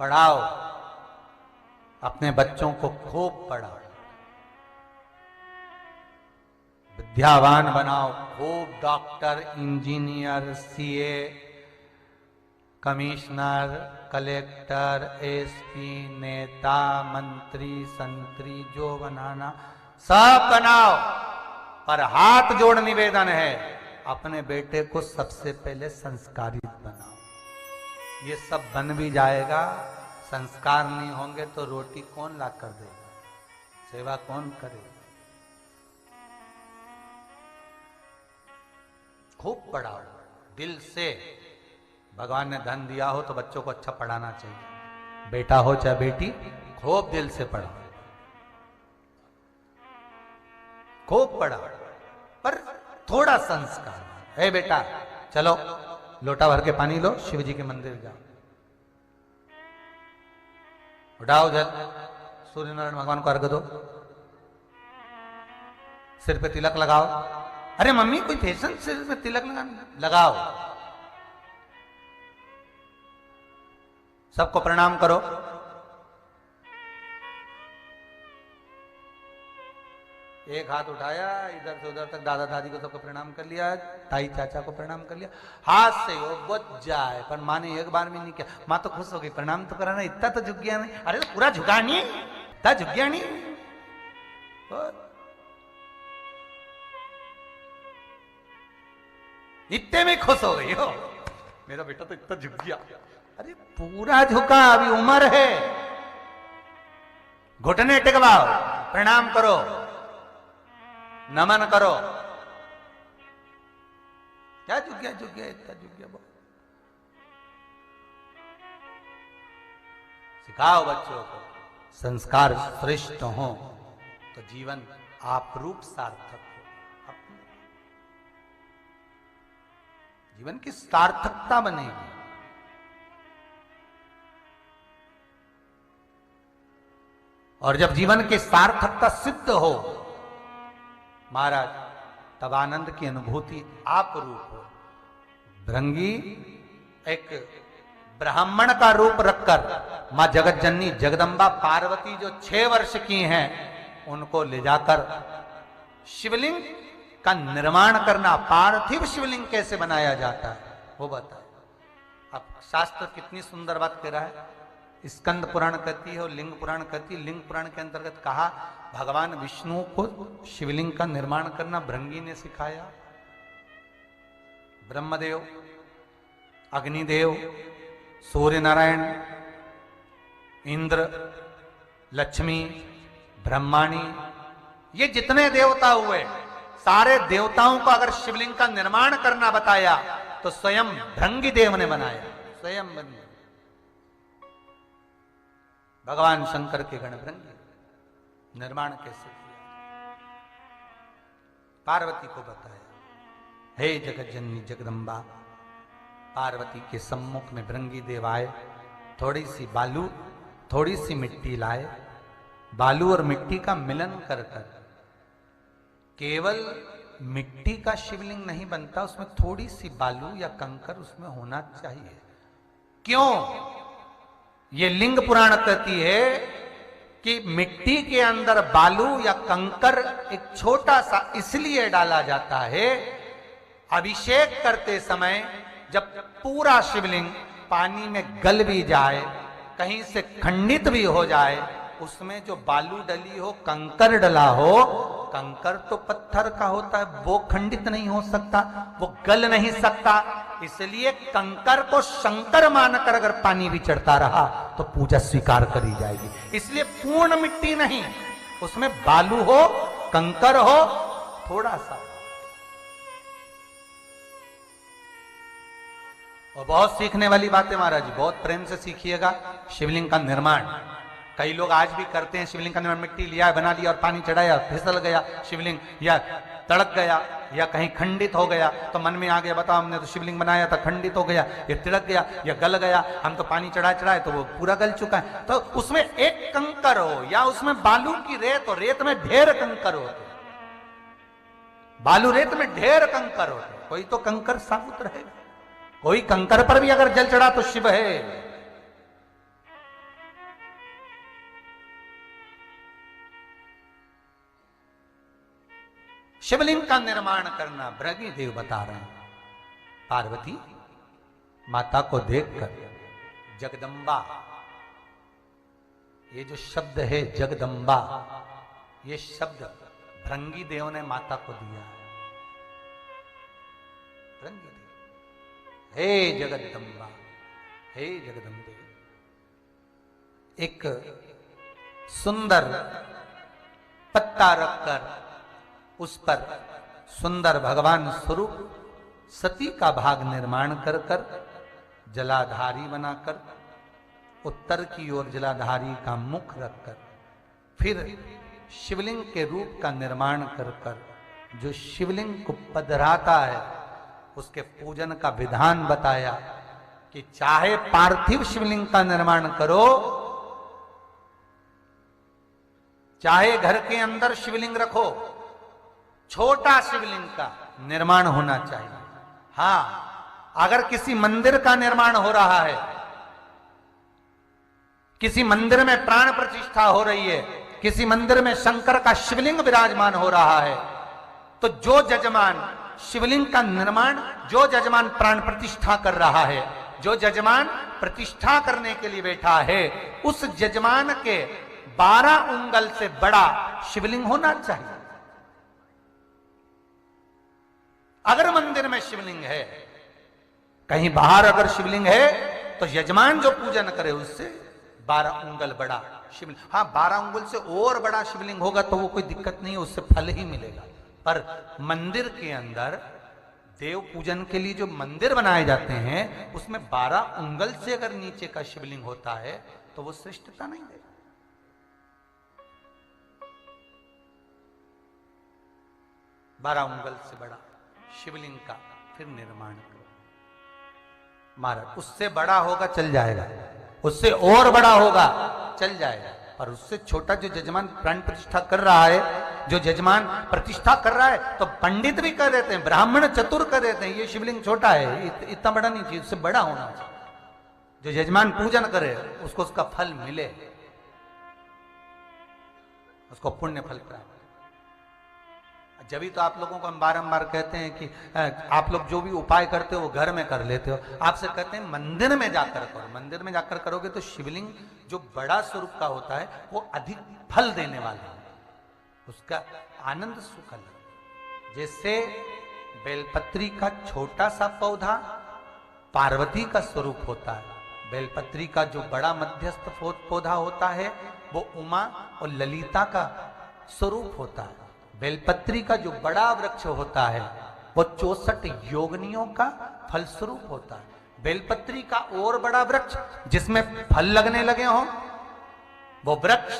पढ़ाओ, अपने बच्चों को खूब पढ़ाओ, विद्यावान बनाओ, खूब doctor, engineer, CA, commissioner, collector, SP, नेता, मंत्री, संतरी, जो बनाना सब बनाओ। पर हाथ जोड़ निवेदन है, अपने बेटे को सबसे पहले संस्कारित बनाओ। ये सब बन भी जाएगा, संस्कार नहीं होंगे तो रोटी कौन ला कर देगा, सेवा कौन करेगा। खूब पढ़ाओ दिल से। भगवान ने धन दिया हो तो बच्चों को अच्छा पढ़ाना चाहिए, बेटा हो चाहे बेटी, खूब दिल से पढ़ाओ, खूब पढ़ाओ, पर थोड़ा संस्कार। हे बेटा चलो लोटा भर के पानी लो, शिव जी के मंदिर जाओ, उठाओ जल, सूर्य नारायण भगवान को अर्घ दो, सिर पे तिलक लगाओ। अरे मम्मी कोई फैशन, सिर पे तिलक लगाओ। सबको प्रणाम करो। एक हाथ उठाया, इधर से उधर तक दादा दादी को सबको प्रणाम कर लिया, ताई चाचा को प्रणाम कर लिया, हाथ से वो बच जाए। पर माँ ने एक बार भी नहीं किया। माँ तो खुश हो गई, प्रणाम तो कराना, इतना तो झुक गया नहीं। अरे तो पूरा झुका नहीं, इतना झुक गया नहीं। इतने में खुश हो गई हो, मेरा बेटा तो इतना झुक गया। अरे पूरा झुका, अभी उम्र है। घुटने टिकवाओ, प्रणाम करो, नमन करो। क्या झुक गया, झुक गया, इतना झुक गया। सिखाओ बच्चों को, संस्कार श्रेष्ठ हो तो जीवन आपरूप सार्थक हो। जीवन की सार्थकता बनेगी। और जब जीवन की सार्थकता सिद्ध हो महाराज, तब आनंद की अनुभूति आप रूप हो। भृंगी एक ब्राह्मण का रूप रखकर मां जगत जननी जगदम्बा पार्वती जो 6 वर्ष की हैं, उनको ले जाकर शिवलिंग का निर्माण करना, पार्थिव शिवलिंग कैसे बनाया जाता है वो बताए। अब शास्त्र कितनी सुंदर बात कह रहा है। स्कंद पुराण कहती है और लिंग पुराण कहती है। लिंग पुराण के अंतर्गत कहा भगवान विष्णु को शिवलिंग का निर्माण करना भृंगी ने सिखाया। ब्रह्मदेव, अग्निदेव, सूर्य नारायण, इंद्र, लक्ष्मी, ब्रह्माणी, ये जितने देवता हुए, सारे देवताओं को अगर शिवलिंग का निर्माण करना बताया तो स्वयं भृंगी देव ने बनाया। स्वयं बने भगवान शंकर के गण भृंगी। निर्माण कैसे किया, पार्वती को बताया। हे जगत जननी जगदम्बा, पार्वती के सम्मुख में भृंगी देव आए। थोड़ी सी बालू, थोड़ी सी मिट्टी लाए। बालू और मिट्टी का मिलन कर कर, केवल मिट्टी का शिवलिंग नहीं बनता, उसमें थोड़ी सी बालू या कंकर उसमें होना चाहिए। क्यों? ये लिंग पुराण कहती है कि मिट्टी के अंदर बालू या कंकर एक छोटा सा इसलिए डाला जाता है, अभिषेक करते समय जब पूरा शिवलिंग पानी में गल भी जाए, कहीं से खंडित भी हो जाए, उसमें जो बालू डली हो, कंकर डला हो, कंकर तो पत्थर का होता है, वो खंडित नहीं हो सकता, वो गल नहीं सकता। इसलिए कंकर को शंकर मानकर अगर पानी भी चढ़ता रहा तो पूजा स्वीकार करी जाएगी। इसलिए पूर्ण मिट्टी नहीं, उसमें बालू हो, कंकर हो, थोड़ा सा। और बहुत सीखने वाली बात है महाराज जी, बहुत प्रेम से सीखिएगा। शिवलिंग का निर्माण कई लोग आज भी करते हैं। शिवलिंग का निर्माण, मिट्टी लिया, बना लिया और पानी चढ़ाया, फिसल गया शिवलिंग, या तड़क गया, या कहीं खंडित हो गया, तो मन में आ गया बताओ हमने तो शिवलिंग बनाया था, खंडित हो गया, या तिड़क गया, या गल गया, हम तो पानी चढ़ाए तो वो पूरा गल चुका है। तो उसमें एक कंकर हो या उसमें बालू की रेत हो, रेत में ढेर कंकर होते, बालू रेत में ढेर कंकर होते, कोई तो कंकर साबुत रहे, कोई कंकर पर भी अगर जल चढ़ा तो शिव है। शिवलिंग का निर्माण करना भृंगी देव बता रहे हैं। पार्वती माता को देखकर जगदम्बा, ये जो शब्द है जगदम्बा, ये शब्द भृंगी देव ने माता को दिया है। भृंगी देव, हे जगदम्बा, हे जगदम्बे। एक सुंदर पत्ता रखकर उस पर सुंदर भगवान स्वरूप सती का भाग निर्माण कर कर जलाधारी बनाकर उत्तर की ओर जलाधारी का मुख रखकर फिर शिवलिंग के रूप का निर्माण कर कर जो शिवलिंग को पधराता है उसके पूजन का विधान बताया कि चाहे पार्थिव शिवलिंग का निर्माण करो, चाहे घर के अंदर शिवलिंग रखो, छोटा शिवलिंग का निर्माण होना चाहिए। हां, अगर किसी मंदिर का निर्माण हो रहा है, किसी मंदिर में प्राण प्रतिष्ठा हो रही है, किसी मंदिर में शंकर का शिवलिंग विराजमान हो रहा है, तो जो जजमान शिवलिंग का निर्माण, जो जजमान प्राण प्रतिष्ठा कर रहा है, जो जजमान प्रतिष्ठा करने के लिए बैठा है, उस जजमान के 12 उंगल से बड़ा शिवलिंग होना चाहिए। अगर मंदिर में शिवलिंग है, कहीं बाहर अगर शिवलिंग है, तो यजमान जो पूजन करे उससे 12 उंगल बड़ा शिवलिंग, हाँ 12 उंगल से और बड़ा शिवलिंग होगा तो वो कोई दिक्कत नहीं है, उससे फल ही मिलेगा। पर मंदिर के अंदर देव पूजन के लिए जो मंदिर बनाए जाते हैं उसमें 12 उंगल से अगर नीचे का शिवलिंग होता है तो वो श्रेष्ठता नहीं देगा। 12 उंगल से बड़ा शिवलिंग का फिर निर्माण करो महाराज। उससे बड़ा होगा चल जाएगा, उससे और बड़ा होगा चल जाएगा, पर उससे छोटा जो जजमान प्राण प्रतिष्ठा कर रहा है, जो जजमान प्रतिष्ठा कर रहा है, तो पंडित भी कर देते हैं, ब्राह्मण चतुर कर देते हैं, ये शिवलिंग छोटा है, इतना बड़ा नहीं चाहिए, उससे बड़ा होना चाहिए। जो जजमान पूजन करे उसको उसका फल मिले, उसको पुण्य फल प्राप्त। जब भी तो आप लोगों को हम बारंबार कहते हैं कि आप लोग जो भी उपाय करते हो वो घर में कर लेते हो, आपसे कहते हैं मंदिर में जाकर करो। मंदिर में जाकर करोगे तो शिवलिंग जो बड़ा स्वरूप का होता है वो अधिक फल देने वाला है, उसका आनंद सुख अलग। जैसे बेलपत्री का छोटा सा पौधा पार्वती का स्वरूप होता है, बेलपत्री का जो बड़ा मध्यस्थ पौधा होता है वो उमा और ललिता का स्वरूप होता है। बेलपत्री का जो बड़ा वृक्ष होता है वो 64 योगिनियों का फल स्वरूप होता है। बेलपत्री का और बड़ा वृक्ष जिसमें फल लगने लगे हों वो वृक्ष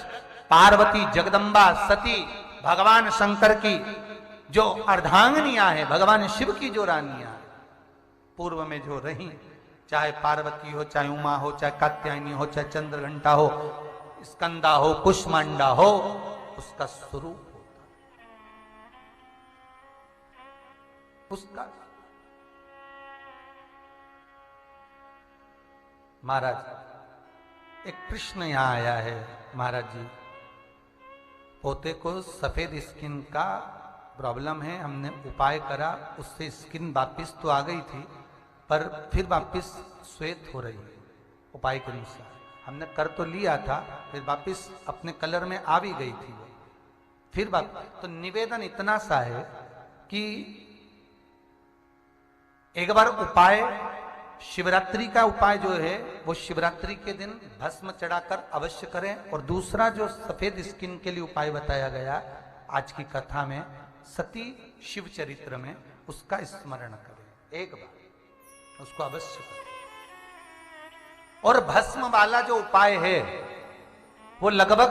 पार्वती, जगदम्बा, सती, भगवान शंकर की जो अर्धांगिनियां हैं, भगवान शिव की जो रानियां पूर्व में जो रही, चाहे पार्वती हो, चाहे उमा हो, चाहे कात्यायनी हो, चाहे चंद्रघंटा हो, स्कंदा हो, कुष्मांडा हो, उसका स्वरूप उसका। महाराज एक प्रश्न यहां आया है, महाराज जी पोते को सफेद स्किन का प्रॉब्लम है, हमने उपाय करा, उससे स्किन वापिस तो आ गई थी पर फिर वापिस श्वेत हो रही है, उपाय के अनुसार हमने कर तो लिया था, फिर वापिस अपने कलर में आ भी गई थी वो, फिर वापिस। तो निवेदन इतना सा है कि एक बार उपाय, शिवरात्रि का उपाय जो है वो शिवरात्रि के दिन भस्म चढ़ाकर अवश्य करें, और दूसरा जो सफेद स्किन के लिए उपाय बताया गया आज की कथा में सती शिव चरित्र में, उसका स्मरण करें एक बार, उसको अवश्य करें। और भस्म वाला जो उपाय है वो लगभग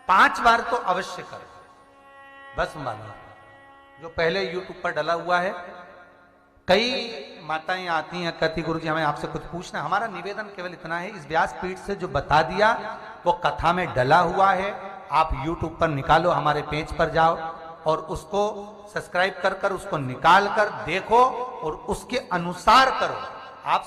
5 बार तो अवश्य करें। भस्म वाला जो पहले YouTube पर डला हुआ है, कई माताएं आती हैं कहती गुरुजी हमें आपसे कुछ पूछना है। हमारा निवेदन केवल इतना है, इस व्यासपीठ से जो बता दिया वो कथा में डला हुआ है, आप YouTube पर निकालो, हमारे पेज पर जाओ और उसको सब्सक्राइब कर कर उसको निकाल कर देखो और उसके अनुसार करो।